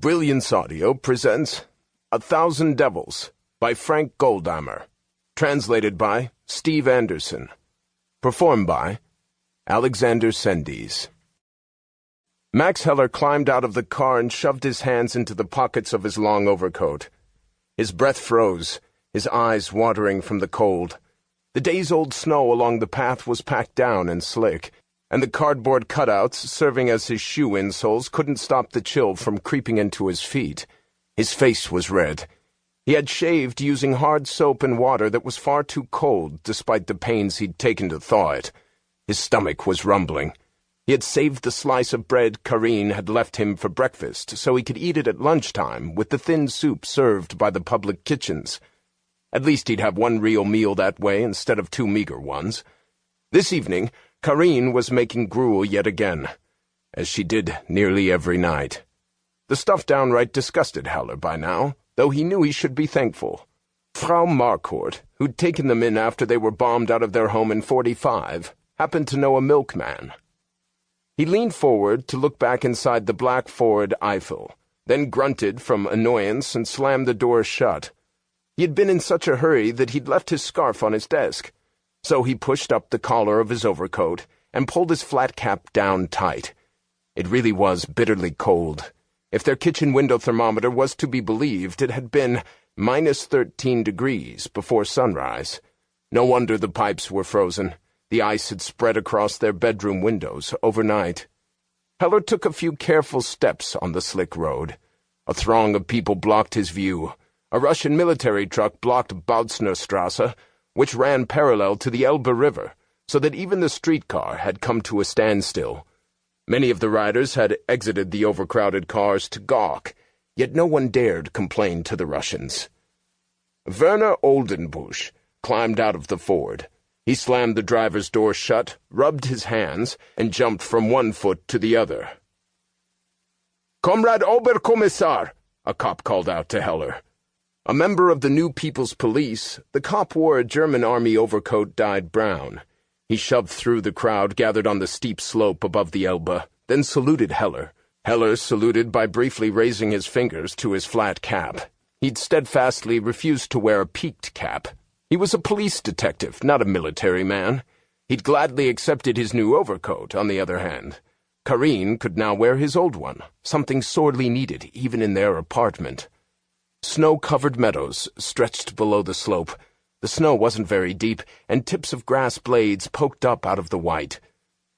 Brilliance Audio presents 1,000 Devils by Frank Goldammer. Translated by Steve Anderson. Performed by Alexander Sendies. Max Heller climbed out of the car and shoved his hands into the pockets of his long overcoat. His breath froze, his eyes watering from the cold. The days-old snow along the path was packed down and slick, and the cardboard cutouts serving as his shoe insoles couldn't stop the chill from creeping into his feet. His face was red. He had shaved using hard soap and water that was far too cold, despite the pains he'd taken to thaw it. His stomach was rumbling. He had saved the slice of bread Karine had left him for breakfast, so he could eat it at lunchtime with the thin soup served by the public kitchens. At least he'd have one real meal that way instead of two meager ones. This evening, Karine was making gruel yet again, as she did nearly every night. The stuff downright disgusted Heller by now, though he knew he should be thankful. Frau Marcourt, who'd taken them in after they were bombed out of their home in '45, happened to know a milkman. He leaned forward to look back inside the black Ford Eiffel, then grunted from annoyance and slammed the door shut. He had been in such a hurry that he'd left his scarf on his desk. So he pushed up the collar of his overcoat and pulled his flat cap down tight. It really was bitterly cold. If their kitchen window thermometer was to be believed, it had been -13 degrees before sunrise. No wonder the pipes were frozen. The ice had spread across their bedroom windows overnight. Heller took a few careful steps on the slick road. A throng of people blocked his view. A Russian military truck blocked Bautznerstrasse, which ran parallel to the Elbe River, so that even the streetcar had come to a standstill. Many of the riders had exited the overcrowded cars to gawk, yet no one dared complain to the Russians. Werner Oldenbusch climbed out of the Ford. He slammed the driver's door shut, rubbed his hands, and jumped from one foot to the other. "Comrade Oberkommissar!" a cop called out to Heller. A member of the New People's Police, the cop wore a German army overcoat dyed brown. He shoved through the crowd gathered on the steep slope above the Elbe, then saluted Heller. Heller saluted by briefly raising his fingers to his flat cap. He'd steadfastly refused to wear a peaked cap. He was a police detective, not a military man. He'd gladly accepted his new overcoat, on the other hand. Karine could now wear his old one, something sorely needed even in their apartment. Snow-covered meadows stretched below the slope. The snow wasn't very deep, and tips of grass blades poked up out of the white.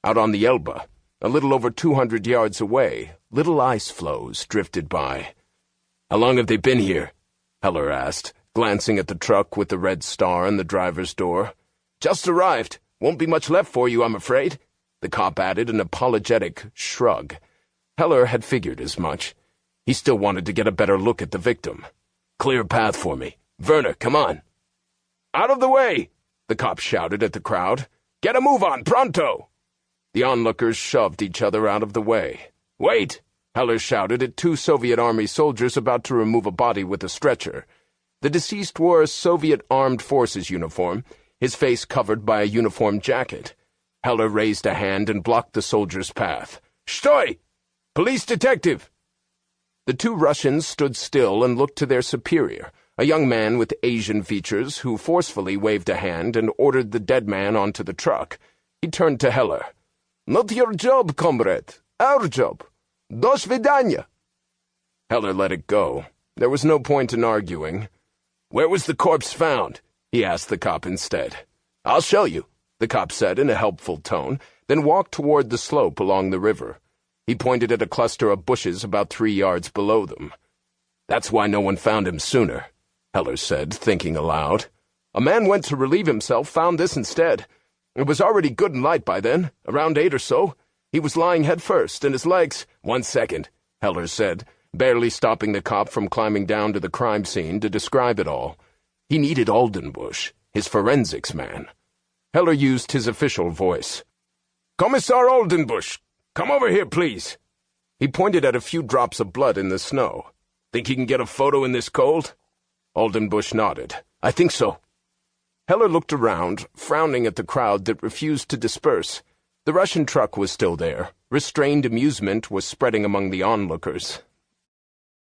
Out on the Elbe, a little over 200 yards away, little ice floes drifted by. "How long have they been here?" Heller asked, glancing at the truck with the red star on the driver's door. "Just arrived. Won't be much left for you, I'm afraid." The cop added an apologetic shrug. Heller had figured as much. He still wanted to get a better look at the victim. "Clear path for me. Werner, come on." "Out of the way!" the cop shouted at the crowd. "Get a move on, pronto!" The onlookers shoved each other out of the way. "Wait!" Heller shouted at two Soviet Army soldiers about to remove a body with a stretcher. The deceased wore a Soviet Armed Forces uniform, his face covered by a uniform jacket. Heller raised a hand and blocked the soldier's path. "Stoi! Police detective!" The two Russians stood still and looked to their superior, a young man with Asian features who forcefully waved a hand and ordered the dead man onto the truck. He turned to Heller. "Not your job, comrade. Our job. Do svidaniya." Heller let it go. There was no point in arguing. "Where was the corpse found?" he asked the cop instead. "I'll show you," the cop said in a helpful tone, then walked toward the slope along the river. He pointed at a cluster of bushes about 3 yards below them. "That's why no one found him sooner," Heller said, thinking aloud. "A man went to relieve himself, found this instead. It was already good and light by then, around 8 or so. He was lying head first, and his legs—" "1 second," Heller said, barely stopping the cop from climbing down to the crime scene to describe it all. He needed Oldenbusch, his forensics man. Heller used his official voice. "Kommissar Oldenbusch! Come over here, please." He pointed at a few drops of blood in the snow. "Think you can get a photo in this cold?" Oldenbusch nodded. "I think so." Heller looked around, frowning at the crowd that refused to disperse. The Russian truck was still there. Restrained amusement was spreading among the onlookers.